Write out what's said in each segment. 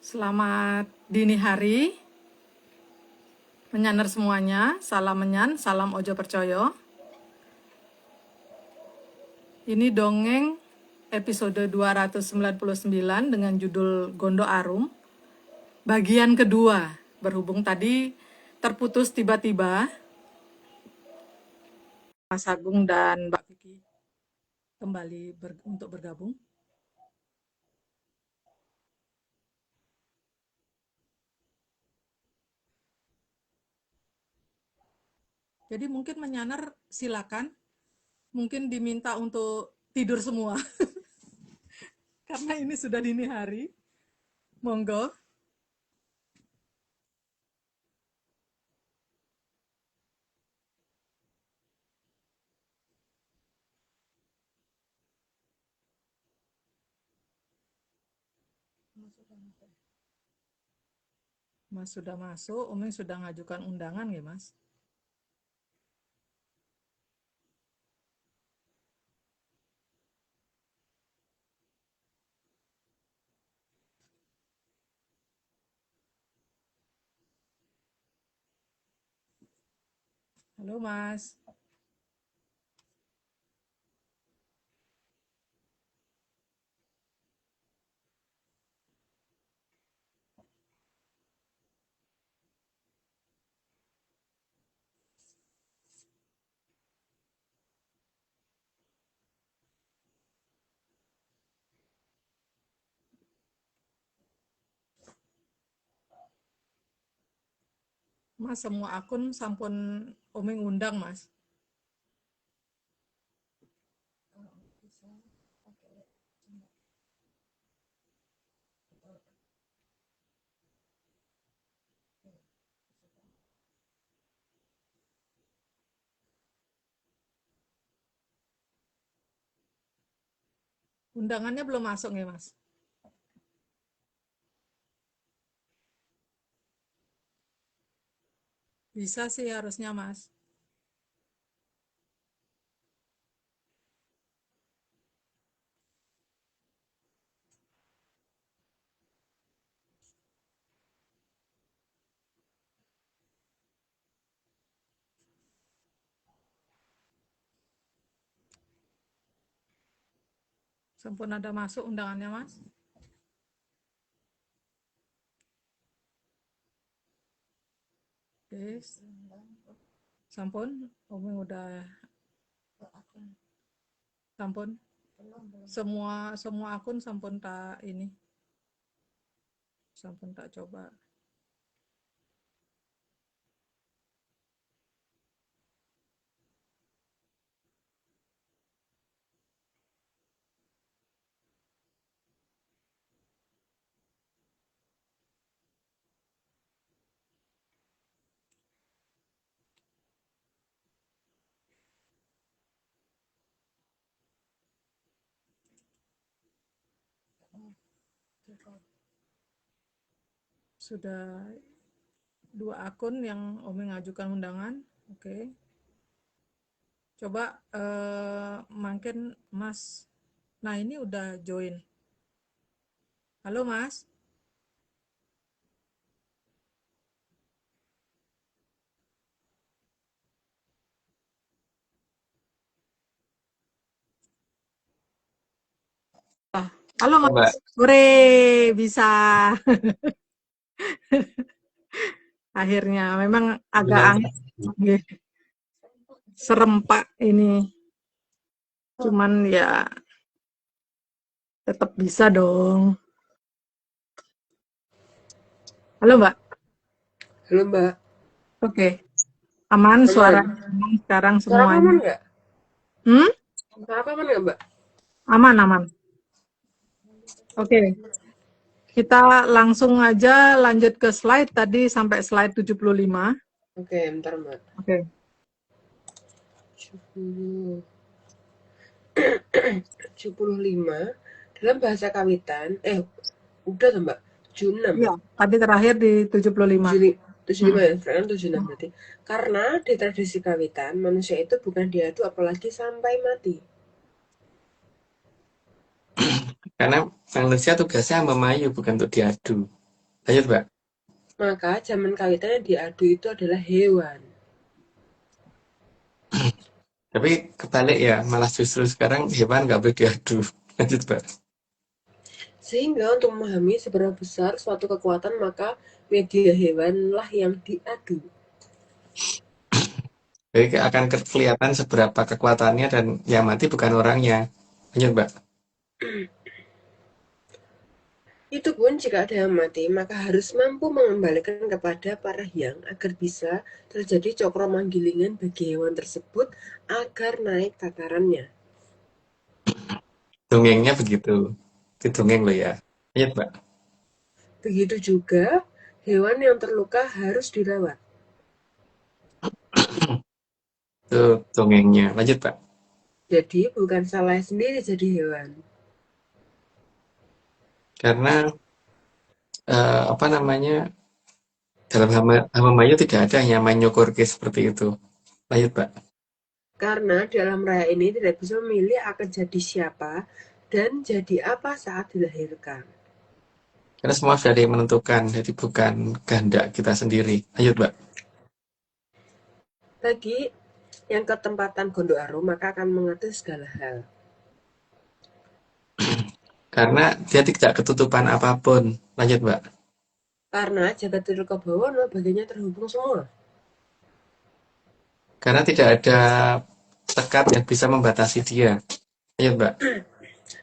Selamat dini hari, menyaner semuanya, salam menyan, salam ojo percoyo. Ini dongeng episode 299 dengan judul Gondo Arum, bagian kedua. Berhubung tadi terputus tiba-tiba, Mas Agung dan Mbak Vicky kembali untuk bergabung. Jadi mungkin menyaner silakan, mungkin diminta untuk tidur semua karena ini sudah dini hari. Monggo. Mas sudah masuk, Umi sudah ngajukan undangan ya Mas? Halo Mas. Mas semua akun sampun Umi ngundang Mas. Undangannya belum masuk ya Mas? Bisa sih harusnya Mas. Sampun ada masuk undangannya Mas? Oke. Sampun, Umi udah sampun. Semua akun sampun tak ini. Sampun tak coba. Sudah 2 akun yang Umi ngajukan undangan. Oke. Coba mungkin Mas. Nah, ini udah join. Halo Mas. Halo Mbak. Mas. Sore bisa. Akhirnya memang agak Gimana? angin serempak ini. Cuman ya tetap bisa dong. Halo Mbak. Halo Mbak. Oke. Aman suara Aman. sekarang Suara aku aman semuanya. nggak? Hmm? Suara aku aman nggak Mbak? Aman, aman. Oke. Kita langsung aja lanjut ke slide tadi sampai slide 75. Oke, bentar Mbak. Oke. 75 dalam bahasa kawitan. Udah tuh Mbak. 76. Iya, tadi terakhir di 75. 75 ya, sekarang 76 berarti. Karena di tradisi kawitan, manusia itu bukan diadu apalagi sampai mati. Karena manusia tugasnya memayu, bukan untuk diadu. Lanjut, Mbak. Maka zaman kawitan yang diadu itu adalah hewan. Tapi kebalik ya, malah justru sekarang hewan nggak boleh diadu. Lanjut, Mbak. Sehingga untuk memahami seberapa besar suatu kekuatan maka media hewanlah yang diadu. Jadi akan kelihatan seberapa kekuatannya dan yang mati bukan orangnya. Lanjut, Mbak. Itu pun jika ada yang mati, maka harus mampu mengembalikan kepada para hyang agar bisa terjadi cokro manggilingan bagi hewan tersebut agar naik tatarannya. Dongengnya begitu. Itu dongeng loh ya. Lanjut, Mbak. Begitu juga hewan yang terluka harus dirawat. Itu dongengnya. Lanjut, Mbak. Jadi bukan salah sendiri jadi hewan. Karena apa namanya, dalam hama mayu tidak ada yang namanya nyukurke seperti itu. Lanjut, Mbak. Karena dalam raya ini tidak bisa memilih akan jadi siapa dan jadi apa saat dilahirkan. Karena semua sudah ada yang menentukan, jadi bukan kehendak kita sendiri. Lanjut, Mbak. Bagi yang ketempatan Gondoaro maka akan mengatur segala hal. Karena dia tidak ketutupan apapun. Lanjut, Mbak. Karena jagat Tirtobawana bagiannya terhubung semua. Karena tidak ada sekat yang bisa membatasi dia. Lanjut, Mbak.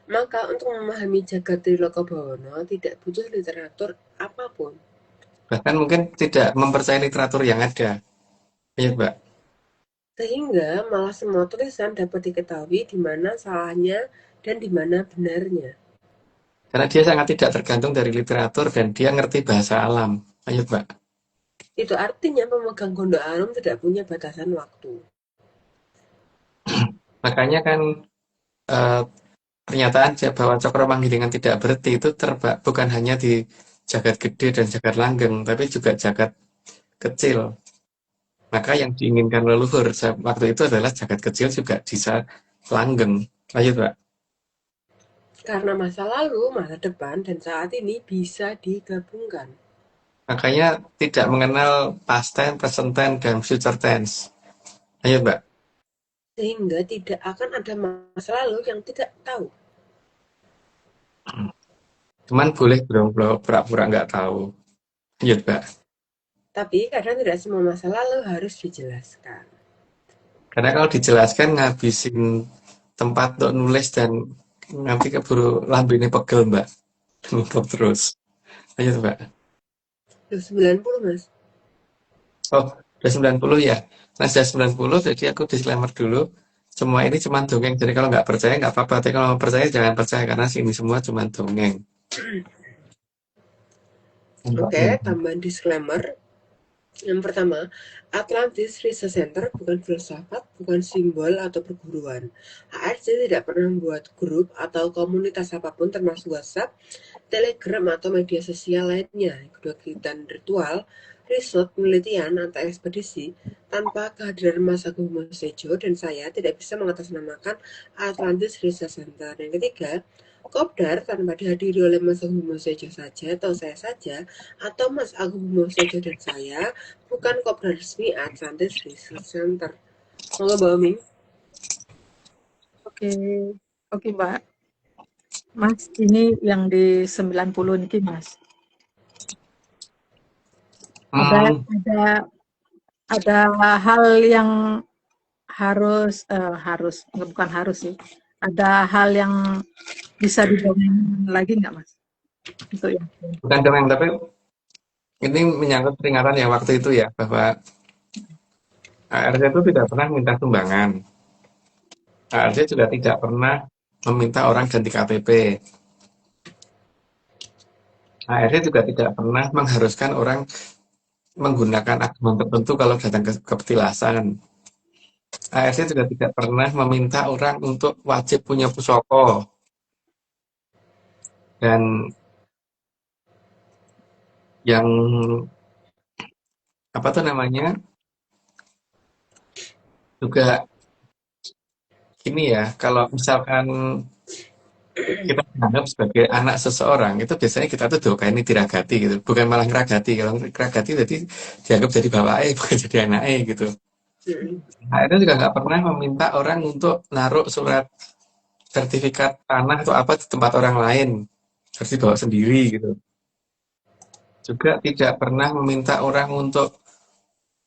Maka untuk memahami jagat Tirtobawana tidak butuh literatur apapun. Bahkan mungkin tidak mempercayai literatur yang ada. Lanjut, Mbak. Sehingga malah semua tulisan dapat diketahui di mana salahnya dan di mana benarnya. Karena dia sangat tidak tergantung dari literatur dan dia ngerti bahasa alam. Lanjut, Mbak. Itu artinya pemegang Gondoaro tidak punya batasan waktu. Makanya kan eh, pernyataan bahwa Cokro Manggilingan tidak berhenti itu bukan hanya di jagat gede dan jagat langgeng, tapi juga jagat kecil. Maka yang diinginkan leluhur waktu itu adalah jagat kecil juga bisa langgeng. Lanjut, Pak. Karena masa lalu, masa depan, dan saat ini bisa digabungkan. Makanya tidak mengenal past tense, present tense, dan future tense. Lanjut, Mbak. Sehingga tidak akan ada masa lalu yang tidak tahu. Cuman boleh dong pura-pura nggak tahu. Lanjut, Mbak. Tapi kadang tidak semua masa lalu harus dijelaskan. Karena kalau dijelaskan ngabisin tempat untuk nulis dan nanti keburu lambene pegel, Mbak. Nutup terus. Lanjut, Mbak. Loh, 90 mas. Oh, udah 90 ya. Nah, sudah 90, jadi aku disclaimer dulu. Semua ini cuma dongeng, jadi kalau nggak percaya nggak apa-apa. Tapi kalau mau percaya jangan percaya, karena sini semua cuma dongeng. Oke, tambahan disclaimer. Yang pertama, Atlantis Research Center bukan filsafat, bukan simbol atau perguruan. ARC tidak pernah membuat grup atau komunitas apapun termasuk WhatsApp, Telegram, atau media sosial lainnya. Kedua kegiatan ritual, riset, penelitian, atau ekspedisi tanpa kehadiran Mas Agung Bimo Sejo dan saya tidak bisa mengatasnamakan Atlantis Research Center. Yang ketiga, Kopdar tanpa dihadiri oleh Mas Agung Bimo Sejo saja atau saya saja atau Mas Agung Bimo Sejo dan saya bukan Kopdar resmi Atlantis Research Center. Monggo Mbak Ming. Oke, oke Mbak. Mas, ini yang di 90 ini Mas. Ada hal yang bukan harus sih. Ada hal yang bisa didongeng lagi nggak Mas? Untuk yang Bukan dongeng, tapi ini menyangkut peringatan yang waktu itu ya, bahwa ARC itu tidak pernah minta sumbangan. ARC juga tidak pernah meminta orang ganti KTP. ARC juga tidak pernah mengharuskan orang menggunakan agama tertentu kalau datang ke petilasan. ARC juga tidak pernah meminta orang untuk wajib punya pusoko. Dan yang apa tuh namanya juga ini ya, kalau misalkan kita dianggap sebagai anak seseorang, itu biasanya kita tuh "Duh, kayak ini diragati," gitu. Bukan malah ngeragati, kalau ngeragati jadi dianggap jadi bapake, bukan jadi anake gitu. Mm-mm. Akhirnya juga nggak pernah meminta orang untuk naruh surat sertifikat tanah atau apa di tempat orang lain, harus dibawa sendiri gitu. Juga tidak pernah meminta orang untuk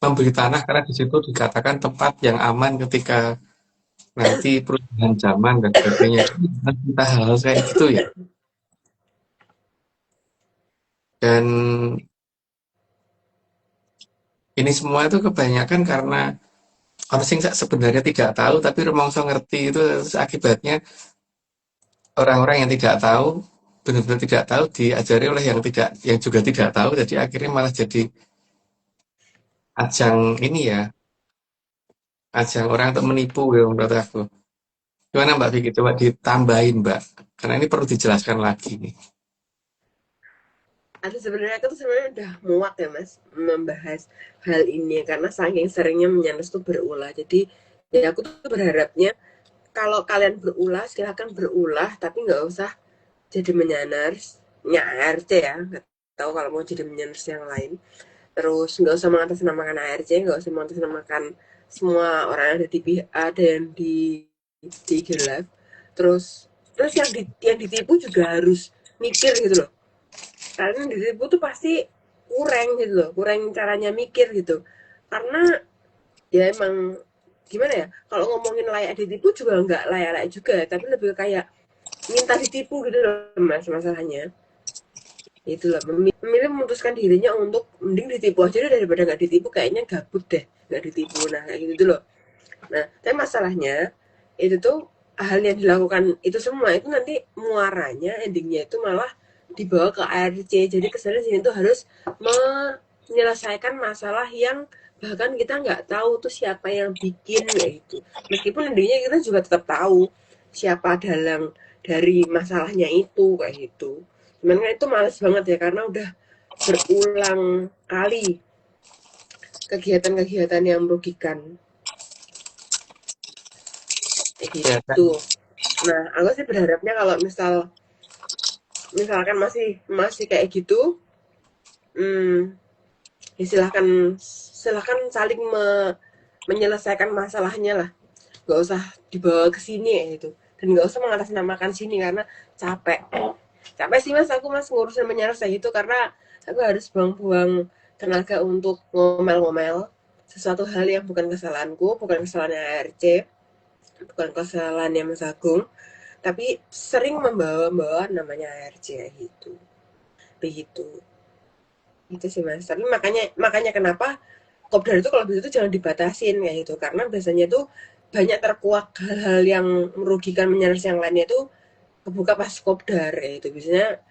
membeli tanah karena di situ dikatakan tempat yang aman ketika nanti perubahan zaman dan sebagainya. Kita hal-hal kayak gitu ya. Dan ini semua itu kebanyakan karena orang sing sebenarnya tidak tahu tapi rumangsa ngerti itu akibatnya orang-orang yang tidak tahu benar-benar tidak tahu diajari oleh yang juga tidak tahu, jadi akhirnya malah jadi ajang ini ya, ajang orang untuk menipu ya menurut aku. Gimana Mbak Vicky? Coba ditambahin Mbak, karena ini perlu dijelaskan lagi nih. Atau sebenarnya aku tuh sebenarnya udah muak ya Mas membahas hal ini karena saking seringnya Menyanes tuh berulah. Jadi ya aku tuh berharapnya kalau kalian berulah silahkan berulah tapi nggak usah jadi Menyaners ARC ya. Nggak tahu kalau mau jadi Menyaners yang lain. Terus nggak usah mengatasnamakan ARC, nggak usah mengatasnamakan semua orang yang ada di ada yang di IG Live. Terus yang ditipu juga harus mikir gitu loh, karena ditipu tuh pasti kurang gitu loh, kurang caranya mikir gitu. Karena ya emang gimana ya, kalau ngomongin layak ditipu juga nggak layak-layak juga, tapi lebih kayak minta ditipu gitu loh Mas, masalahnya itulah memilih memutuskan dirinya untuk mending ditipu aja deh daripada nggak ditipu, kayaknya gabut deh nggak ditipu, nah kayak gitu loh. Nah tapi masalahnya itu tuh hal yang dilakukan itu semua itu nanti muaranya endingnya itu malah dibawa ke ARC, jadi kesannya sini tuh harus menyelesaikan masalah yang bahkan kita nggak tahu tuh siapa yang bikin yaitu, meskipun endingnya kita juga tetap tahu siapa dalang dari masalahnya itu kayak gitu. Cuman kan itu males banget ya karena udah berulang kali kegiatan-kegiatan yang merugikan kayak Ya kan? gitu. Nah aku sih berharapnya kalau misalkan masih masih kayak gitu, ya silahkan saling menyelesaikan masalahnya lah, nggak usah dibawa ke sini ya itu, dan nggak usah mengatasnamakan sini karena capek capek sih Mas aku Mas ngurusin menyelesaikan itu, karena aku harus buang-buang tenaga untuk ngomel-ngomel sesuatu hal yang bukan kesalahanku, bukan kesalahannya ARC, bukan kesalahannya Mas Agung, tapi sering membawa-bawa namanya ARC gitu begitu. Itu sih Mas, tapi makanya makanya kenapa kopdar itu kalau begitu jangan dibatasin kayak gitu, karena biasanya tuh banyak terkuak hal-hal yang merugikan Menyanes yang lainnya itu kebuka pas kopdar ya, itu biasanya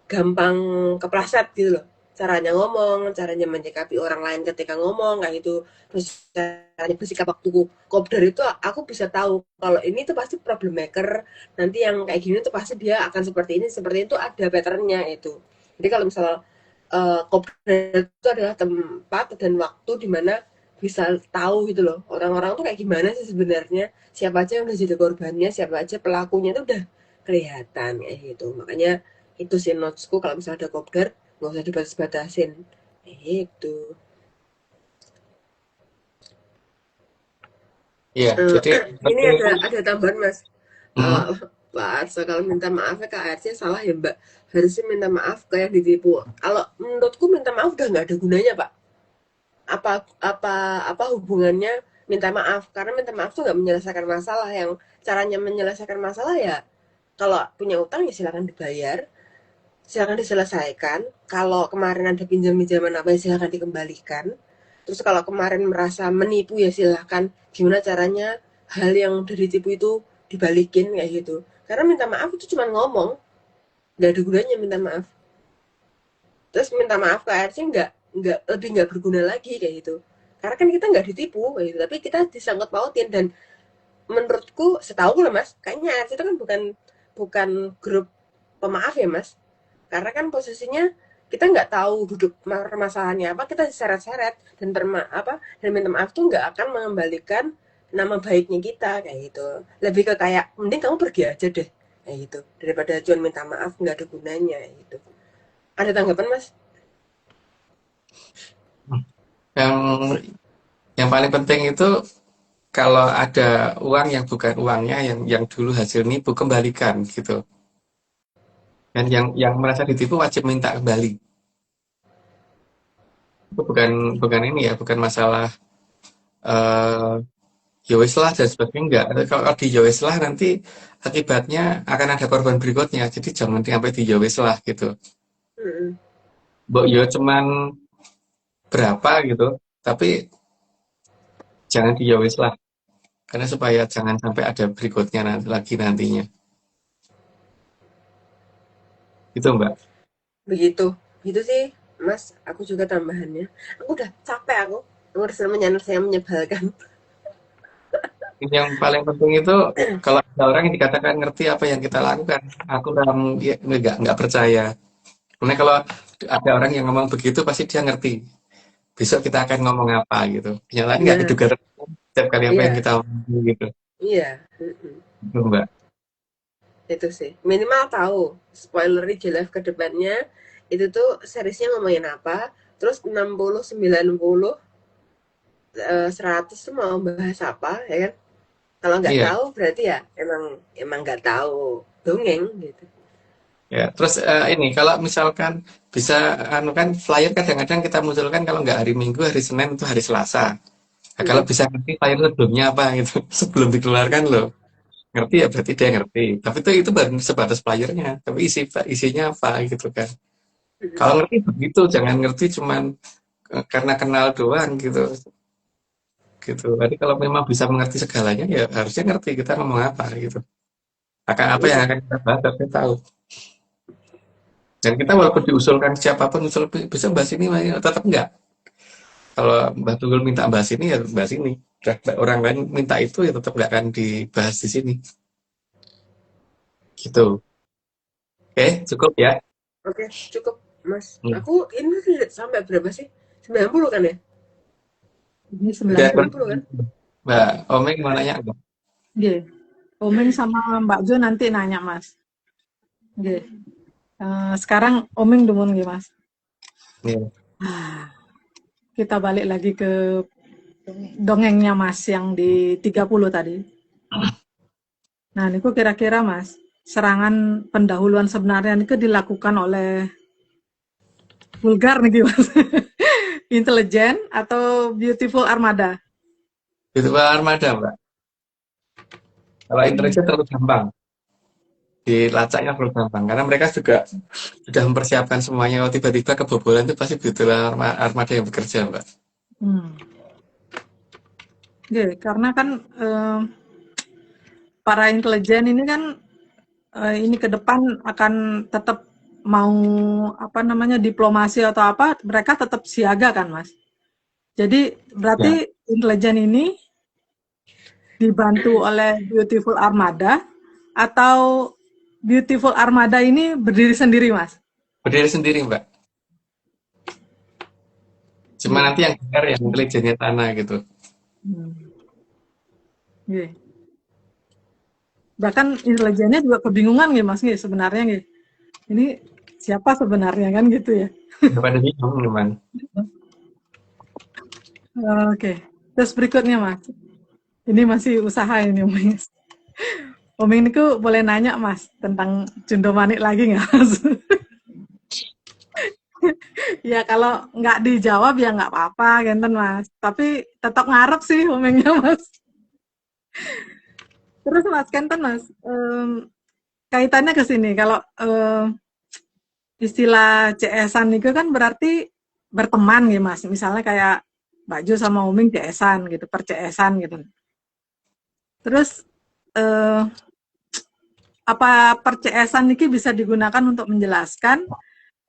gampang kepleset gitu loh, caranya ngomong, caranya menyikapi orang lain ketika ngomong kayak gitu, terus caranya bersikap waktu kopdar itu aku bisa tahu kalau ini tuh pasti problem maker, nanti yang kayak gini tuh pasti dia akan seperti itu ada patternnya itu. Jadi kalau misalnya kopdar itu adalah tempat dan waktu di mana bisa tahu gitu loh orang-orang tuh kayak gimana sih sebenarnya, siapa aja yang udah jadi korbannya, siapa aja pelakunya itu udah kelihatan kayak gitu. Makanya itu sih notesku, kalau misalnya ada kopdar nggak usah dibatas-batasin itu. Iya, jadi Ini menurutku ada tambahan Mas, mm, Pak Arsa, kalau minta maafnya ke ARC salah ya Mbak, harusnya minta maaf ke yang ditipu. Kalau menurutku minta maaf udah nggak ada gunanya Pak. Apa hubungannya minta maaf, karena minta maaf tuh nggak menyelesaikan masalah. Yang caranya menyelesaikan masalah ya kalau punya utang ya silakan dibayar, silakan diselesaikan. Kalau kemarin ada pinjam-pinjaman apa ya silakan dikembalikan. Terus kalau kemarin merasa menipu ya silakan gimana caranya hal yang udah ditipu itu dibalikin kayak gitu. Karena minta maaf itu cuma ngomong, nggak ada gunanya minta maaf. Terus minta maaf ke ARC nggak berguna lagi kayak gitu. Karena kan kita nggak ditipu kayak gitu, tapi kita disangkut pautin. Dan menurutku setahu lah Mas, kayaknya ARC itu kan bukan bukan grup pemaaf ya Mas, karena kan posisinya kita nggak tahu duduk permasalahannya apa, kita diseret-seret dan dan minta maaf tuh nggak akan mengembalikan nama baiknya kita kayak gitu. Lebih ke kayak mending kamu pergi aja deh gitu. Daripada cuma minta maaf nggak ada gunanya gitu. Ada tanggapan Mas? Yang yang paling penting itu kalau ada uang yang bukan uangnya, yang dulu hasil nipu kembalikan gitu. Dan yang merasa ditipu wajib minta kembali. Itu bukan ini ya, bukan masalah eh ya wis lah dan sebagainya enggak. Kalau di ya wis lah nanti akibatnya akan ada korban berikutnya. Jadi jangan sampai di ya wis lah gitu. Mm-mm. Mbok yo cuman berapa gitu, tapi jangan di ya wis lah. Karena supaya jangan sampai ada berikutnya lagi nantinya. Itu Mbak. Begitu. Gitu sih Mas, aku juga tambahannya. Aku udah capek aku. Ngurusin saya menyebalkan. Yang paling penting itu kalau ada orang yang dikatakan ngerti apa yang kita lakukan, aku ya, nggak percaya. Karena kalau ada orang yang ngomong begitu pasti dia ngerti. Besok kita akan ngomong apa gitu. Kenyataan nggak Nah, diduga setiap kali apa yang iya, kita omongin gitu. iya. Mm-mm. Itu Mbak. Itu sih. Minimal tahu spoiler di Live ke depannya itu tuh seriesnya ngomongin apa. Terus 60, 90, 100 tuh mau bahas apa, ya kan? Kalau nggak Iya. tahu berarti ya emang emang nggak tahu dongeng gitu. Ya, terus ini kalau misalkan bisa anu kan flyer kadang-kadang kita munculkan kalau nggak hari Minggu, hari Senin itu hari Selasa. Nah, kalau Mm-mm. bisa ngerti flyer sebelumnya apa gitu, sebelum dikeluarkan loh. Ngerti ya berarti dia ngerti. Tapi itu baru sebatas flyernya. Tapi isinya apa gitu kan. Mm-mm. Kalau ngerti begitu, jangan ngerti cuman karena kenal doang gitu. Gitu. Jadi kalau memang bisa mengerti segalanya ya harusnya ngerti kita ngomong apa gitu. Akan apa yang Iya. akan kita bahas harusnya tahu. Dan kita walaupun diusulkan siapapun usul bisa bahas ini tetap enggak. Kalau Mbak Tunggul minta bahas ini ya bahas ini. Orang lain minta itu ya tetap nggak akan dibahas di sini. Gitu. Oke, cukup ya. Oke, cukup Mas. Hmm. Aku ini sampai berapa sih? 90 kan ya? Ini Udah 90 kan? Mbak Omeng mau nanya apa? Nggih. Omeng sama Mbak Jo nanti nanya, Mas. Nggih. Sekarang Omeng dumun nggih, Mas. Nih. Kita balik lagi ke dongengnya Mas yang di 30 tadi. Nah, niku kira-kira Mas, serangan pendahuluan sebenarnya niku dilakukan oleh vulgar nih Mas. Intelijen atau Beautiful Armada? Itu Pak Armada, Mbak. Kalau interaksi terlalu gampang. Dilacaknya terlalu gampang. Karena mereka juga sudah mempersiapkan semuanya. Kalau tiba-tiba kebobolan itu pasti butuh armada yang bekerja, Mbak. Hmm. Oke, karena kan para intelijen ini kan ini ke depan akan tetap mau apa namanya diplomasi atau apa, mereka tetap siaga kan, Mas. Jadi Ya. berarti intelijen ini dibantu oleh Beautiful Armada atau Beautiful Armada ini berdiri sendiri, Mas? Berdiri sendiri, Mbak. Cuma Iya. nanti yang dengar yang intelijennya tanah gitu. Hmm. Iya. Bahkan intelijennya juga kebingungan nih, Mas, nih sebenarnya nih. Ini siapa sebenarnya kan gitu ya. Daripada bingung, teman. Oke. Terus berikutnya, Mas. Ini masih usaha ini, Mas. Om ini boleh nanya, Mas, tentang Jundo Manik lagi nggak, Mas? Ya kalau nggak dijawab ya nggak apa-apa, genten, Mas. Tapi tetap ngarep sih omengnya, Mas. Terus, Mas, genten, Mas. Kaitannya ke sini. Kalau istilah CS-an itu kan berarti berteman gitu, Mas. Misalnya kayak Mbak Jo sama Oming CS-an gitu, per CS-an gitu. Terus apa per CS-an ini bisa digunakan untuk menjelaskan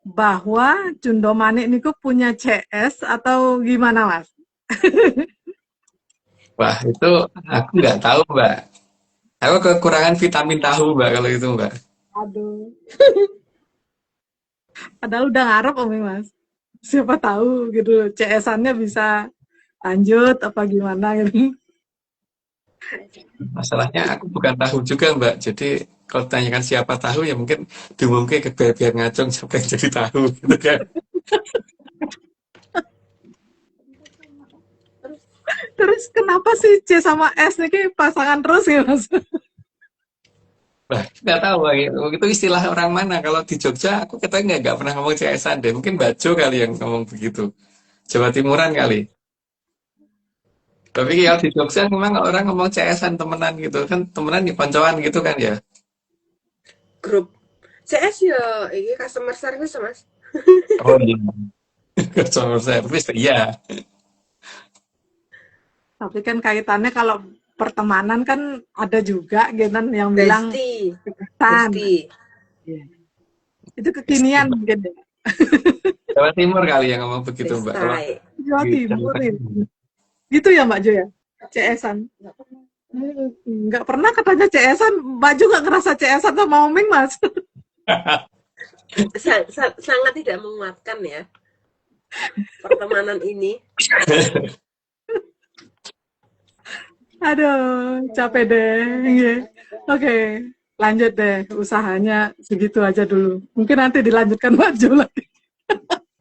bahwa Jundo Manik niku punya CS atau gimana, Mas? Wah, itu aku nggak tahu, Mbak. Aku kekurangan vitamin tahu, Mbak, kalau itu, Mbak. Aduh. Padahal udah ngarep Om, Mas. Siapa tahu gitu CS-annya bisa lanjut apa gimana gitu. Masalahnya aku bukan tahu juga, Mbak. Jadi Kalau ditanyakan siapa tahu ya mungkin diumumke ke biar ngacung siapa yang jadi tahu gitu kan. Terus kenapa sih C sama S nih pasangan terus ya Mas? Lah, nggak tahu Bang, itu istilah orang mana. Kalau di Jogja aku katanya nggak pernah ngomong CS-an deh. Mungkin Bajo kali yang ngomong begitu. Jawa Timuran kali. Tapi kalau di Jogja memang orang ngomong CS-an temenan gitu kan, temenan di koncoan gitu kan ya. Grup CS ya ini customer service Mas. Oh iya. Customer service, iya. Tapi kan kaitannya kalau pertemanan kan ada juga gitu kan yang bilang Besti. kesan. Besti. Itu kekinian mungkin ya. Jawa Timur kali yang ngomong begitu Mbak. Kalau Bestai. Jawa di Timur Jawa ya. Timur. Gitu ya Mbak Jo ya? CS-an. Nggak pernah katanya CS-an. Mbak Jo nggak ngerasa CS-an sama Omeng Mas? Sangat tidak menguatkan ya pertemanan ini. Aduh, capek deh. Iya. Oke, lanjut deh. Usahanya segitu aja dulu. Mungkin nanti dilanjutkan Mbak Jo lagi.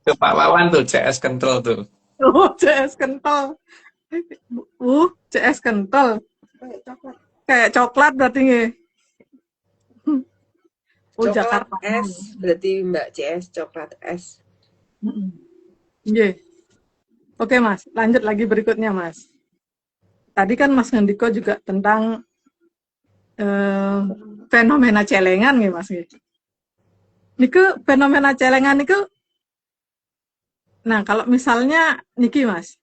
Ke Pak Wawan tuh, CS Control tuh. Oh, CS kental. CS kental. Kayak coklat berarti nggih. Oh, Coklat Jakarta. S berarti Mbak CS coklat S. Nggih. Oke, Mas. Lanjut lagi berikutnya, Mas. Tadi kan Mas Ngendiko juga tentang fenomena celengan nggih, Mas nggih. Niku fenomena celengan niku. Nah, kalau misalnya niki, Mas.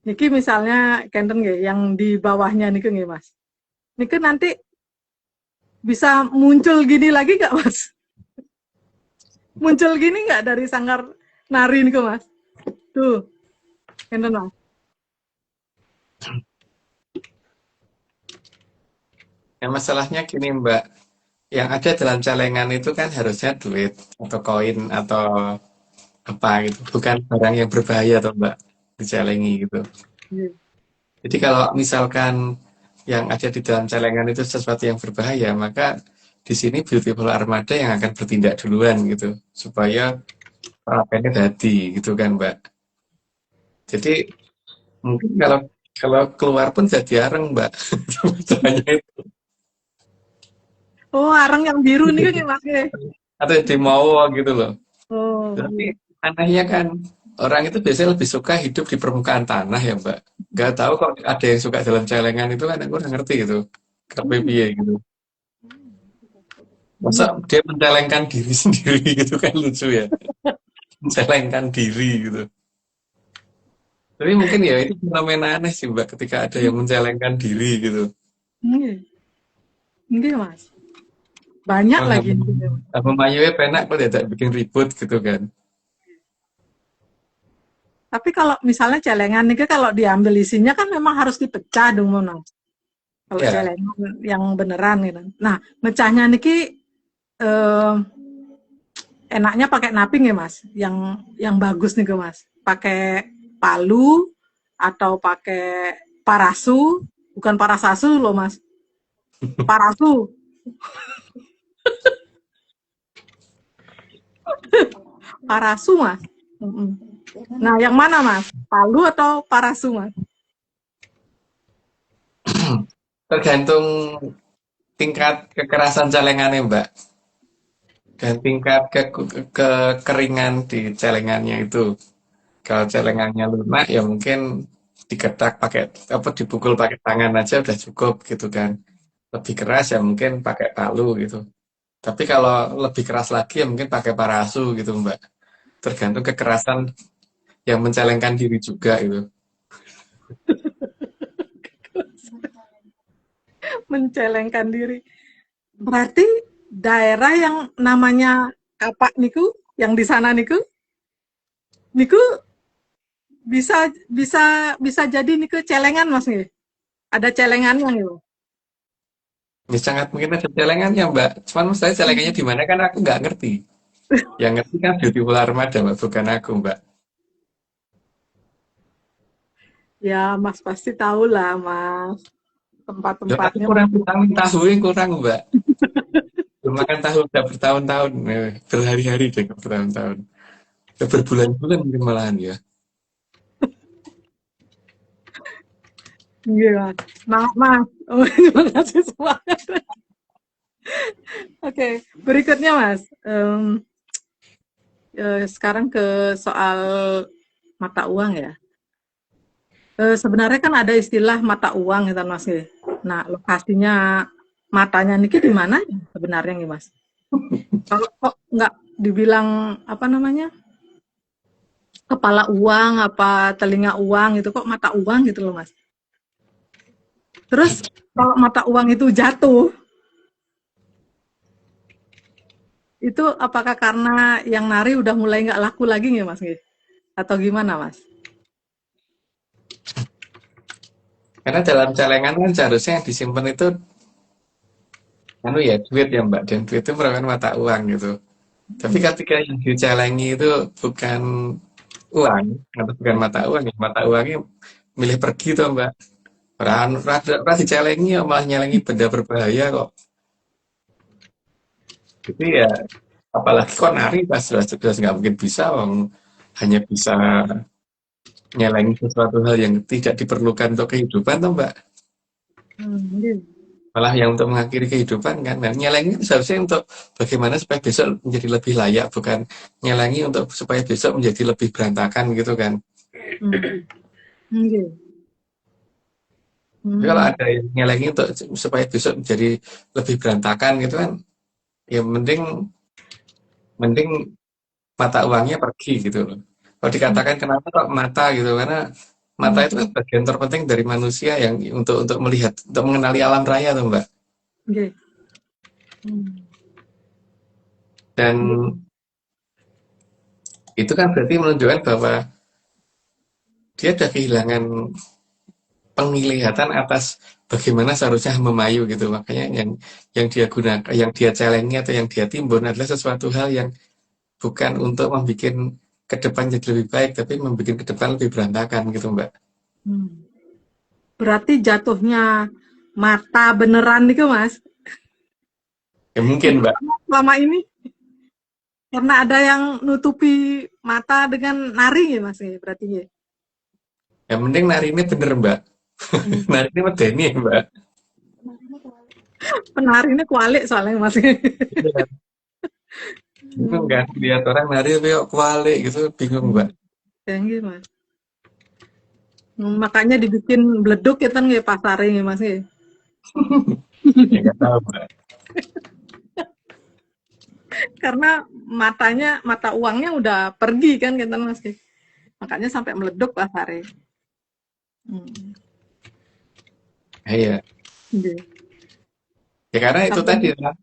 Niki misalnya kenten nggih yang di bawahnya niku nggih, Mas. Niku nanti bisa muncul gini lagi nggak, Mas? Muncul gini nggak dari sanggar nari niku, Mas? Tuh, kenten, Mas. Ya masalahnya gini Mbak, yang ada dalam celengan itu kan harusnya duit atau koin atau apa gitu, bukan barang yang berbahaya atau Mbak dicelengi gitu. Jadi kalau misalkan yang ada di dalam celengan itu sesuatu yang berbahaya, maka di sini Beautiful Armada yang akan bertindak duluan gitu, supaya perapennya hati gitu kan Mbak. Jadi mungkin kalau kalau keluar pun jadi areng Mbak. Masalahnya itu. Oh, arang yang biru nih kan, Mas nggih. Atau di mau gitu loh. Oh, Tapi anehnya kan orang itu biasanya lebih suka hidup di permukaan tanah ya Mbak. Gak tahu kok ada yang suka dalam celengan itu kan aku nggak ngerti gitu. Kenapa piye gitu. Masa dia mencelengkan diri sendiri gitu kan lucu ya. Mencelengkan diri gitu. Tapi mungkin ya itu fenomena aneh sih Mbak ketika ada yang mencelengkan diri gitu. nggih. Nggih, Mas. Banyak Oh, lagi. apa mayunya penak kok tidak bikin ribut gitu kan. Tapi kalau misalnya celengan nih kalau diambil isinya kan memang harus dipecah dong, Mas. Kalau Ya, celengan yang beneran gitu. Nah, mecahnya niki eh, enaknya pakai naping ya, Mas. Yang bagus nih, Mas. Pakai palu atau pakai parasu, bukan parasasu loh, Mas. Parasu. Parasu, Mas. Nah, yang mana, Mas? Palu atau parasu, Mas? tergantung tingkat kekerasan celengannya Mbak. Dan tingkat kekeringan di celengannya itu. Kalau celengannya lunak ya mungkin diketak pakai apa dipukul pakai tangan aja udah cukup gitu kan. Lebih keras ya mungkin pakai palu gitu. Tapi kalau lebih keras lagi ya mungkin pakai parasu gitu Mbak. Tergantung kekerasan yang mencelengkan diri juga itu. Mencelengkan diri. Berarti daerah yang namanya Kapak niku, yang di sana niku bisa bisa bisa jadi niku celengan, Mas nggih. Ada celengannya gitu. Ini sangat mungkin ada celengannya Mbak. Cuman saya celengannya di mana kan aku nggak ngerti. Yang ngerti kan Beautiful Armada Mbak, bukan aku Mbak. Ya, Mas pasti tahu lah, Mas. Loh, aku Tempat-tempatnya. kurang vitamin tahu yang kurang Mbak. Belum makan tahu udah bertahun-tahun, berhari-hari deh, bertahun-tahun. Udah berbulan-bulan mungkin malahan ya. Iya, Mas. Semangat, Mas. Oh, terima kasih semangat. Oke, berikutnya, Mas. Sekarang ke soal mata uang ya. Sebenarnya kan ada istilah mata uang gitu, Mas. Nah, lokasinya matanya niki di mana sebenarnya nih, Mas? Kalau kok nggak dibilang apa namanya? Kepala uang, apa telinga uang itu kok mata uang gitu loh, Mas. Terus kalau mata uang itu jatuh, itu apakah karena yang nari udah mulai nggak laku lagi nggak, Mas? Atau gimana, Mas? Karena dalam celengan kan seharusnya yang disimpan itu anu ya duit ya Mbak, dan duit itu merupakan mata uang gitu. Tapi ketika yang dicelengi itu bukan uang atau bukan mata uang, ya mata uangnya milih pergi tuh Mbak. Ora dicelengi ya malah nyelengi benda berbahaya kok. Jadi ya apalagi kok nari pas jelas nggak mungkin bisa, wong hanya bisa nyelengi sesuatu hal yang tidak diperlukan untuk kehidupan tuh Mbak. Iya. Malah yang untuk mengakhiri kehidupan kan. Nah, nyelengi itu seharusnya untuk bagaimana supaya besok menjadi lebih layak, bukan nyelengi untuk supaya besok menjadi lebih berantakan gitu kan. Hmm. Iya. Tapi kalau Hmm. ada yang nyelengi untuk supaya besok menjadi lebih berantakan gitu kan, ya mending mending mata uangnya pergi gitu loh. Kalau dikatakan kenapa kok mata gitu, karena mata Hmm. itu kan bagian terpenting dari manusia yang untuk melihat, untuk mengenali alam raya tuh Mbak. Iya. Hmm. Dan itu kan berarti menunjukkan bahwa dia sudah kehilangan penglihatan atas bagaimana seharusnya memayu gitu. Makanya yang dia gunakan, yang dia celengi atau yang dia timbun adalah sesuatu hal yang bukan untuk membuat ke depan jadi lebih baik, tapi membuat ke depan lebih berantakan gitu, Mbak. Hmm. Berarti jatuhnya mata beneran nih, Mas. Ya mungkin, Itu Mbak. selama ini karena ada yang nutupi mata dengan nari ya, Mas. Berarti ya. Yang penting nari ini bener, Mbak. Hmm. Nari ini medeni, Mbak. Penarinya kualik soalnya, Mas. Iya. Bingung kan, lihat orang nari tapi kok kualik gitu, bingung, Mbak. Tinggi, Mas. Makanya dibikin bleduk ya kan nggih pasare nggih, Mas. Ya nggak tahu, Mbak. Karena mata uangnya udah pergi kan gitu, Mas. Makanya sampai meleduk pasare. Hmm. Iya. Nggih. Ya karena itu Sampai tadi lah,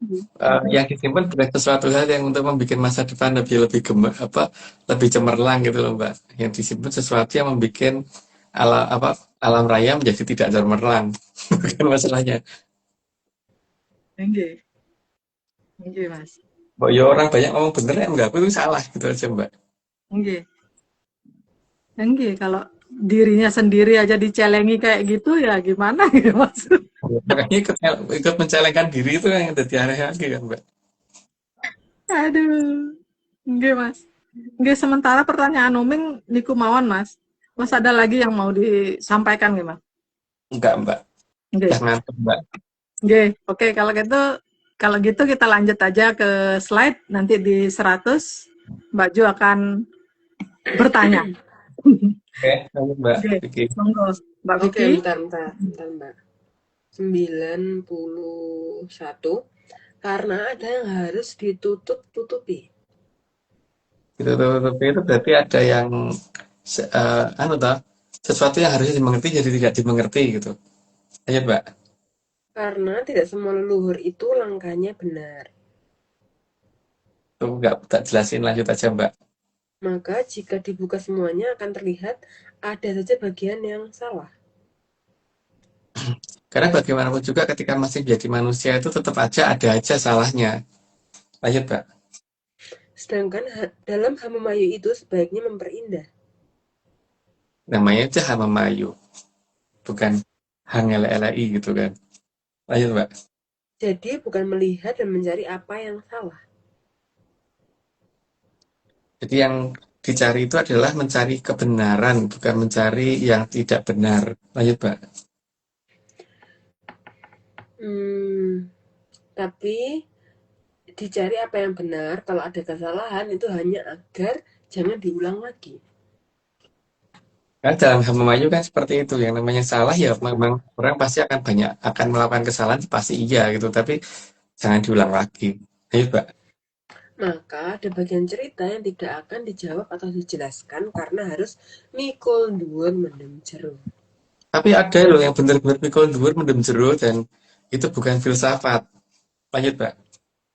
yang disimpan bukan sesuatu hal yang untuk membuat masa depan lebih lebih lebih cemerlang gitu loh Mbak. Yang disimpan sesuatu yang membuat alam raya menjadi tidak cemerlang, bukan masalahnya. nggih. Nggih, Mas. Mbak ya orang banyak ngomong bener ya enggak, aku itu salah gitu aja Mbak. Nggih. Nggih, kalau dirinya sendiri aja dicelengi kayak gitu ya gimana gitu, Mas. Makanya ikut mencalonkan diri itu yang jadi aneh lagi kan Mbak. Aduh. Nggih, Mas. Nggih, sementara pertanyaan Uming niku mawon, Mas. Mas ada lagi yang mau disampaikan nggih, Mas? Enggak Mbak, Nggih. udah ngantuk Mbak. Nggih. Oke, kalau gitu kita lanjut aja ke slide nanti di 100 Mbak Ju akan bertanya. Oke, lanjut Mbak Oke, Vicky. monggo Mbak Oke, Vicky. bentar, Mbak. 91. Karena ada yang harus ditutup-tutupi. Itu berarti ada yang anu toh, sesuatu yang harusnya dimengerti jadi tidak dimengerti gitu. Lanjut Mbak. Karena tidak semua leluhur itu langkahnya benar. Tuh nggak tak jelasin, lanjut aja Mbak. Maka jika dibuka semuanya akan terlihat ada saja bagian yang salah. Karena bagaimanapun juga ketika masih jadi manusia itu tetap aja ada aja salahnya. Lanjut Mbak. Sedangkan dalam Hamamayu itu sebaiknya memperindah. Namanya aja Hamamayu, bukan Hangelelai gitu kan. Lanjut Mbak. Jadi bukan melihat dan mencari apa yang salah. Jadi yang dicari itu adalah mencari kebenaran, bukan mencari yang tidak benar. Lanjut, Mbak. Tapi dicari apa yang benar, kalau ada kesalahan itu hanya agar jangan diulang lagi. Kan dalam hal memayu kan seperti itu. Yang namanya salah ya memang orang pasti akan melakukan kesalahan pasti iya gitu. Tapi jangan diulang lagi. Lanjut, Mbak. Maka ada bagian cerita yang tidak akan dijawab atau dijelaskan karena harus mikul dhuwur mendem jero. Tapi ada loh yang benar-benar pikul dhuwur mendem jero dan itu bukan filsafat. Lanjut, Mbak.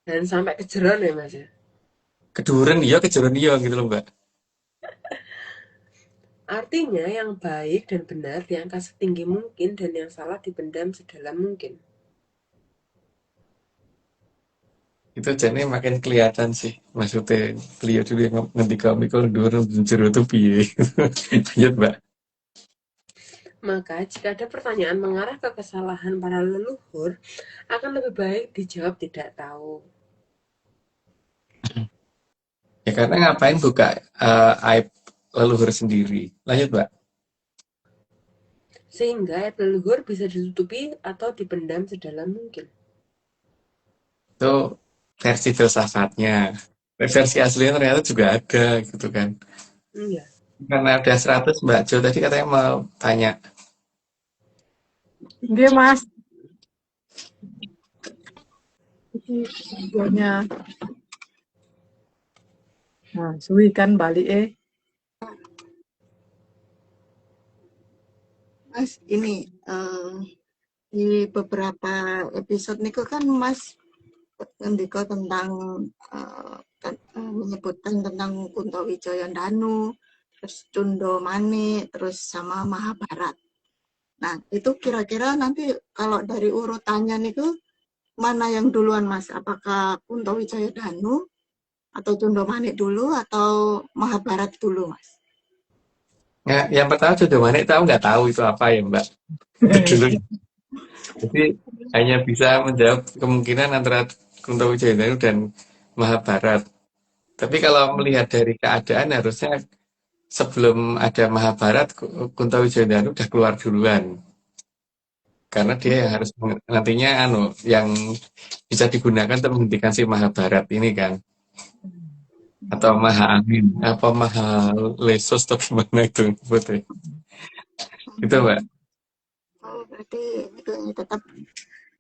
Dan sampai ke jeron ya Mas ya. Keduren iya, kejuren iya gitu loh, Mbak. Artinya yang baik dan benar diangkat setinggi mungkin dan yang salah dipendam sedalam mungkin. Itu jadi makin kelihatan sih. Maksudnya beliau dulu yang ngendika mikul dhuwur mendem jero itu piye. Lanjut, Mbak. Maka jika ada pertanyaan mengarah ke kesalahan para leluhur, akan lebih baik dijawab tidak tahu. Ya karena ngapain buka aib leluhur sendiri. Lanjut, Mbak. Sehingga aib leluhur bisa ditutupi atau dipendam sedalam mungkin. Itu versi filsafatnya. Versi aslinya ternyata juga ada gitu kan. Iya. Karena udah 100 Mbak Jo tadi katanya mau tanya. Dia Mas, videonya. Nah, suwi kan balik Mas, ini di beberapa episode niku kan Mas ngendika tentang menyebutkan tentang Kunto Wijaya Danu, terus Cundo Mani, terus sama Mahabharat. Nah, itu kira-kira nanti kalau dari urutannya niku mana yang duluan Mas? Apakah Kunto Wijaya Danu atau Cundo Mani dulu atau Mahabharat dulu Mas? Nah, yang pertama Jodoh Manik tahu nggak tahu itu apa ya Mbak? Dulu. Jadi hanya bisa menjawab kemungkinan antara Kunto Wijaya dan Mahabharat. Tapi kalau melihat dari keadaan harusnya sebelum ada Mahabharat Kunto Wijaya udah keluar duluan. Karena dia yang harus nantinya yang bisa digunakan untuk menghentikan si Mahabharat ini kan. Atau Maha Angin, apa Maha Lesos atau gimana itu putih. Itu Mbak. Oh, berarti itu tetap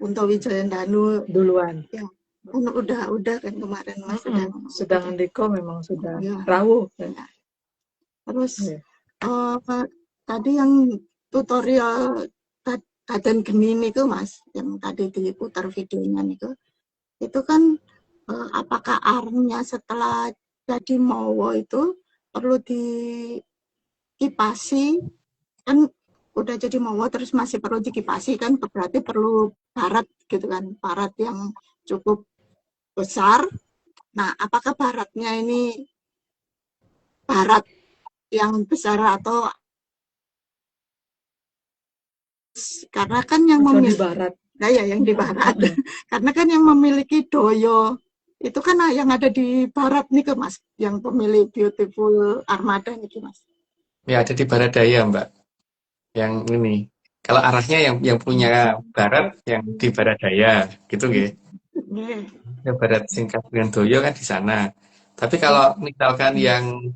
Kunto Wijaya Danu duluan. ya. Kan udah kan kemarin Mas Sudah ngendiko memang sudah ya. rawuh. Ya. Terus tadi yang tutorial Kaden Geni niku Mas, yang tadi diputar videonya niku, itu kan apakah arnya setelah jadi mowo itu perlu dikipasi, kan udah jadi mowo terus masih perlu dikipasi kan, berarti perlu barat gitu kan, barat yang cukup besar. Nah, apakah baratnya ini barat yang besar atau karena kan yang memiliki barat. Nah, ya yang di barat. Karena kan yang memiliki doyo itu kan yang ada di barat nih ke Mas, yang pemilik Beautiful Armada nih Mas. Ya ada di barat daya Mbak. Yang ini. Kalau arahnya yang punya barat yang di barat daya gitu nggih. Ya barat singkat dengan doyo kan di sana. Tapi kalau misalkan yang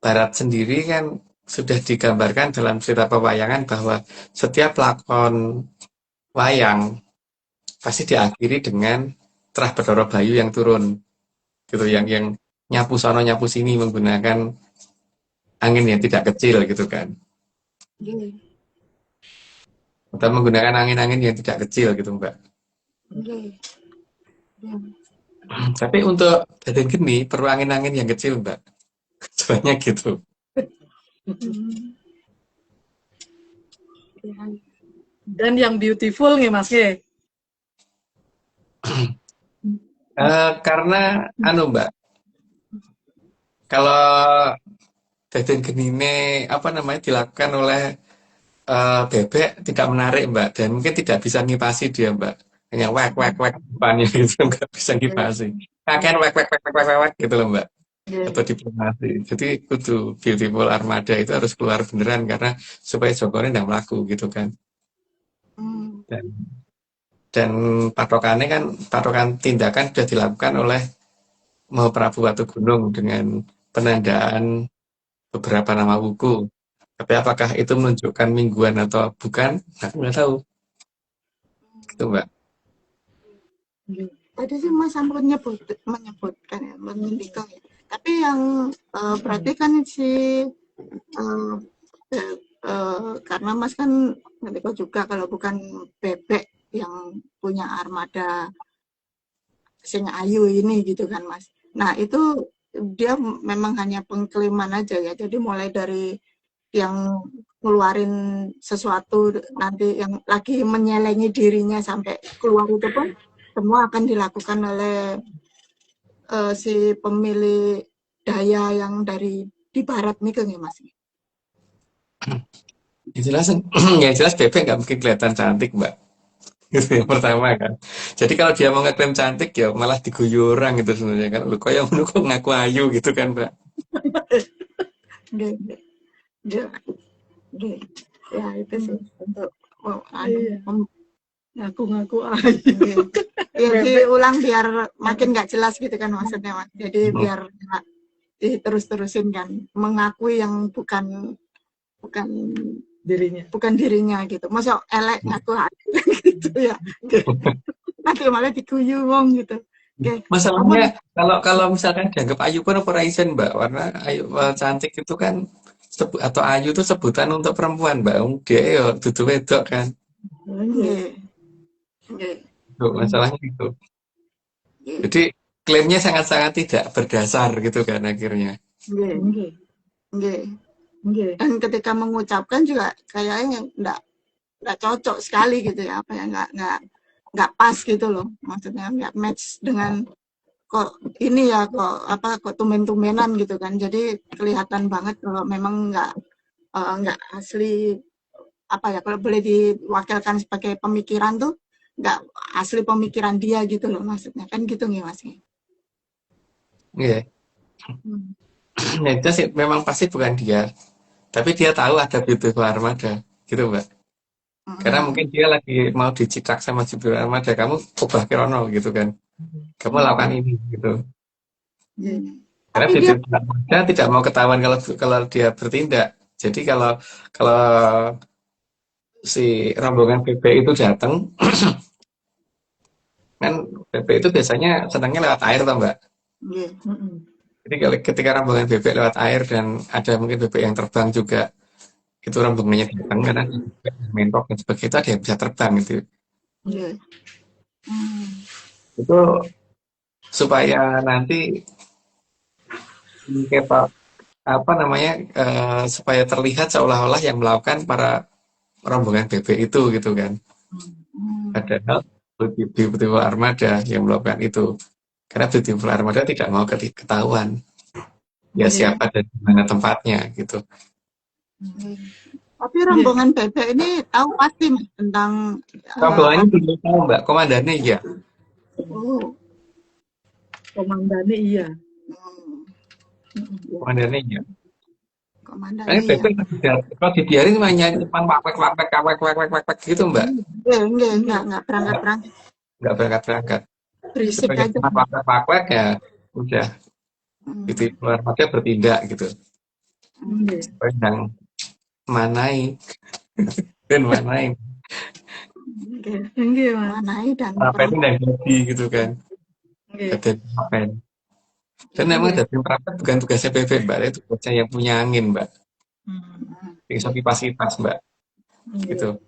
barat sendiri kan sudah digambarkan dalam cerita pewayangan bahwa setiap lakon wayang pasti diakhiri dengan Trah Bathara Bayu yang turun gitu, yang nyapu sono nyapu sini menggunakan angin yang tidak kecil gitu kan, atau menggunakan angin-angin yang tidak kecil gitu Mbak. Tapi untuk Daden Geni perlu angin-angin yang kecil Mbak, soalnya gitu. Dan yang beautiful nih Mas ya. Karena Mbak, kalau Daden Geni ini dilakukan oleh bebek tidak menarik Mbak, dan mungkin tidak bisa ngipasi dia Mbak. Hanya wek wek wek depannya gitu, nggak bisa ngipasi. Kakek wek wek wek wek wek wek gitu loh Mbak. Atau diplomasi. Jadi kudu Beautiful Armada itu harus keluar beneran karena supaya Jokowi tidak melaku gitu kan. Dan, dan patokannya kan patokan tindakan sudah dilakukan oleh Mahaprabu Watugunung dengan penandaan beberapa nama buku. Tapi apakah itu menunjukkan mingguan atau bukan? Aku nggak tahu. Gitu Mbak. Tadi sih Mas Sampun menyebutkan ya, mengindikan ya. Tapi yang berarti kan si karena Mas kan Ngendika juga kalau bukan bebek yang punya armada sing ayu ini gitu kan Mas. Nah itu dia memang hanya pengklaman aja ya. Jadi mulai dari yang ngeluarin sesuatu nanti yang lagi menyelengi dirinya sampai keluar itu pun semua akan dilakukan oleh si pemilih daya yang dari di barat nih kan ya Mas. Ya jelas bebek nggak mungkin kelihatan cantik Mbak. Itu yang pertama kan. Jadi kalau dia mau ngeklaim cantik ya malah diguyu orang gitu sebenarnya kan. Lu kok yang kok ngaku ayu gitu kan Mbak. Ya itu sih untuk ngaku-ngaku ayu. Ya diulang biar makin nggak jelas gitu kan maksudnya Mas. Jadi biar nggak diterus-terusin kan mengakui yang bukan dirinya gitu. Masa elek ngaku ayu gitu ya. Nanti malah diguyu wong gitu. Masalahnya kalau misalkan dianggap ayu pun apa isen Mbak, warna ayu cantik itu kan atau ayu itu sebutan untuk perempuan Mbak. Dia ya dudu wedok kan. Masalahnya itu. Jadi klaimnya sangat-sangat tidak berdasar gitu kan akhirnya. Dan ketika mengucapkan juga kayaknya nggak cocok sekali gitu ya, apa ya nggak pas gitu loh, maksudnya nggak match dengan kok ini ya kok tumen-tumenan gitu kan. Jadi kelihatan banget kalau memang nggak asli apa ya, kalau boleh diwakilkan sebagai pemikiran tuh nggak asli pemikiran dia gitu loh, maksudnya kan gitu nih Mas. Iya. Nah, itu sih memang pasti bukan dia. Tapi dia tahu ada Beautiful Armada, gitu Mbak. Karena mungkin dia lagi mau dicicak sama Beautiful Armada, kamu ubah Kirono gitu kan. Kamu lakukan ini gitu. Karena Beautiful Armada tidak mau ketahuan kalau dia bertindak. Jadi kalau si rombongan BB itu datang, kan BB itu biasanya senangnya lewat air toh Mbak. Jadi ketika rombongan bebek lewat air dan ada mungkin bebek yang terbang juga, itu rombongannya datang karena mentok dan sebagainya, itu ada yang bisa terbang gitu. Itu supaya nanti supaya terlihat seolah-olah yang melakukan para rombongan bebek itu gitu kan. Padahal Beautiful Armada yang melakukan itu. Karena Beautiful Armada tidak mau ketahuan ya siapa dan di mana tempatnya gitu. Tapi rombongan bebek ini tahu pasti Mas tentang rombongannya belum tahu Mbak, komandannya iya. Komandannya iya. Komandannya iya. Komandannya iya. Kalau dibiarin mainnya depan wak gitu Mbak. Enggak berangkat. Nggak berangkat. Berisik aja. Wak ya udah. Itu Armada bertindak gitu. Yang manai dan manai. Manai dan Rapen dan jadi gitu kan. Ada rapen. Dan memang daging rapen bukan tugasnya bebek Mbak, itu tugasnya yang punya angin Mbak. Bisa kipas Mbak. Gitu.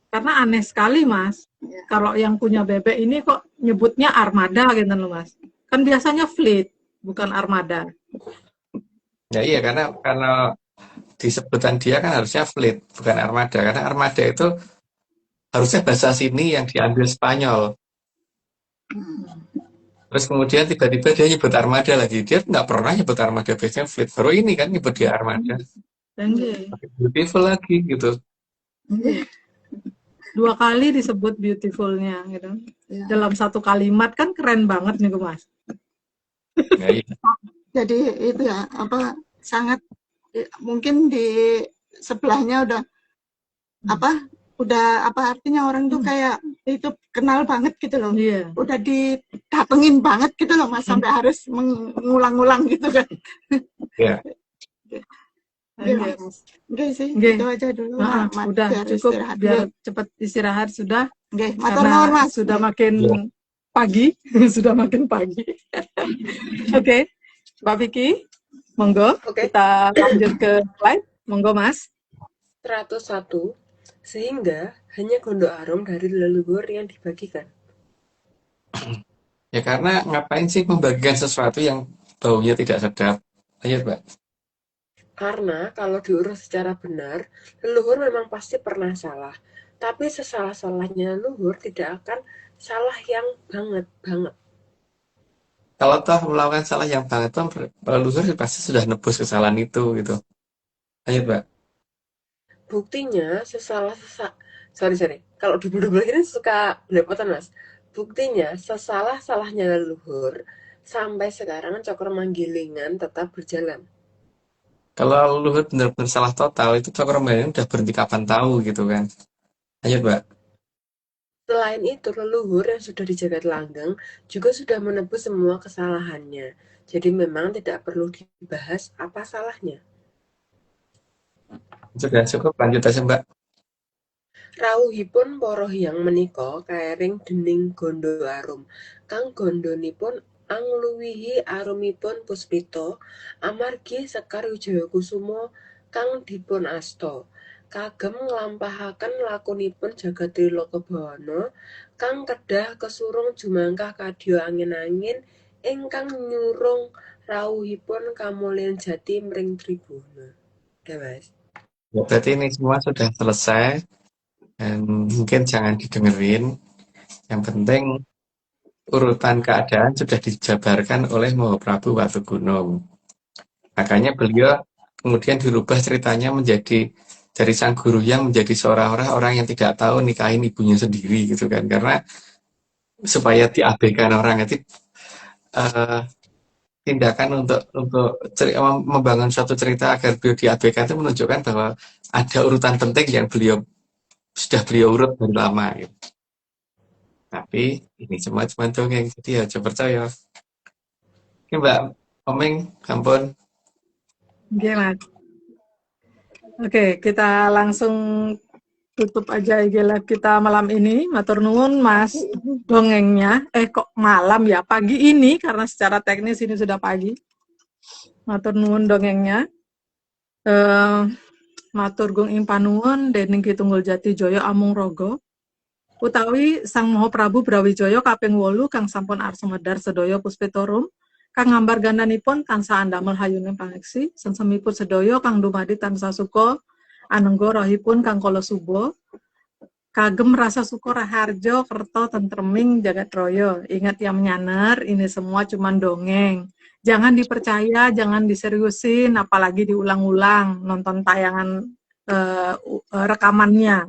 Karena aneh sekali Mas, kalau yang punya bebek ini kok nyebutnya armada gitu loh Mas. Kan biasanya fleet, bukan armada. Ya iya, karena disebutan dia kan harusnya fleet, bukan armada. Karena armada itu harusnya bahasa sini yang diambil Spanyol. Terus kemudian tiba-tiba dia nyebut armada lagi. Dia nggak pernah nyebut armada, biasanya fleet. Baru ini kan nyebut dia armada. Nggih. Beautiful lagi gitu. Nggih. 2 kali disebut beautiful-nya gitu. Ya. Dalam satu kalimat kan keren banget nih Mas. Nah, iya. Jadi itu ya apa sangat mungkin di sebelahnya udah apa artinya orang tuh kayak itu kenal banget gitu loh. Iya. Udah didatengin banget gitu loh Mas sampai harus mengulang-ulang gitu kan. Iya. Iya Mas. Nggih sih, Nggih. itu aja dulu Heeh, Mak, udah biar cukup istirahat biar dulu. cepat istirahat sudah Nggih, matur nuwun karena Mas. sudah Nggih. makin Iya. pagi, sudah makin pagi. Oke, Mbak Vicky, monggo Oke. kita lanjut ke slide. Monggo Mas. 101. Sehingga hanya gondok harum dari leluhur yang dibagikan. Ya karena ngapain sih membagikan sesuatu yang baunya tidak sedap? Ayo, Mbak. Karena kalau diurus secara benar, leluhur memang pasti pernah salah. Tapi sesalah-salahnya leluhur tidak akan salah yang banget. Kalau toh melakukan salah yang banget toh leluhur pasti sudah nebus kesalahan itu gitu. Ayo, Mbak. Buktinya Kalau double ini suka belepotan Mas. Buktinya sesalah-salahnya leluhur sampai sekarang cokro manggilingan tetap berjalan. Kalau leluhur benar-benar salah total itu cokro manggilingan udah berhenti kapan tahu gitu kan. Ayo, Mbak. Selain itu, leluhur yang sudah di jagat langgeng juga sudah menebus semua kesalahannya. Jadi memang tidak perlu dibahas apa salahnya. Sudah cukup, lanjut aja, Mbak. Rawuhipun para hyang menika kaering dening gondo arum. Kang gondonipun angluwihi arumipun puspita amargi Sekar Wijayakusuma kang dipun asta. Kagem nglampahaken lakunipun Jagadrilaka Bawana kang kedah kesurung jumangkah kadya angin-angin ingkang nyurung rawuhipun kamulyan jati mring tribuna. Ya, Mas. Ya, berarti ini semua sudah selesai dan mungkin jangan didengerin. Yang penting urutan keadaan sudah dijabarkan oleh Mahaprabu Watugunung. Makanya beliau kemudian dirubah ceritanya menjadi dari sang guru yang menjadi seorang orang yang tidak tahu nikahin ibunya sendiri gitu kan, karena supaya diabaikan orang itu tindakan untuk membangun suatu cerita agar beliau diabaikan itu menunjukkan bahwa ada urutan penting yang sudah beliau urut dari lama gitu. Tapi ini cuma dongeng, jadi ya coba percaya. Oke, Mbak Omeng, ampun. Oke, Mas. Oke, kita langsung tutup aja IG live kita malam ini. Matur nuwun Mas dongengnya. Kok malam ya? Pagi ini karena secara teknis ini sudah pagi. Matur nuwun dongengnya. Matur gung ing panuwun dening Ki Tunggul Jati Jaya Amung Raga. Utawi Sang Mahaprabu Brawijaya kaping 8 kang sampun arsa medhar sedaya puspitorum. Kang ngambar gandanipun tansah andamel hayuning pangeksi, sensemipun sedaya kang dumadi tansah suka anengga rahipun kang kala suba. Kagem rasa syukur raharjo kerto tentreming jagat raya. Ingat yang menyaner, ini semua cuma dongeng. Jangan dipercaya, jangan diseriusin, apalagi diulang-ulang nonton tayangan rekamannya.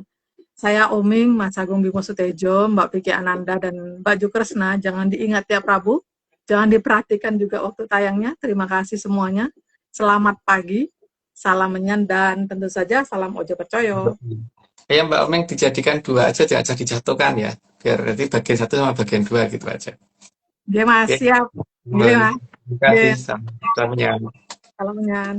Saya Oming, Mas Agung Bimo Sutejo, Mbak Vicky Ananda, dan Mbak Jukresna. Jangan diingat ya Prabu. Jangan diperhatikan juga waktu tayangnya. Terima kasih semuanya. Selamat pagi, salam menyan, dan tentu saja salam ojo percaya. Ya Mbak Omeng dijadikan 2 aja, jangan dijatuhkan ya. Biar nanti bagian 1 sama bagian 2 gitu aja. Oke Mas, siap. Terima kasih, salam menyan. Salam menyan.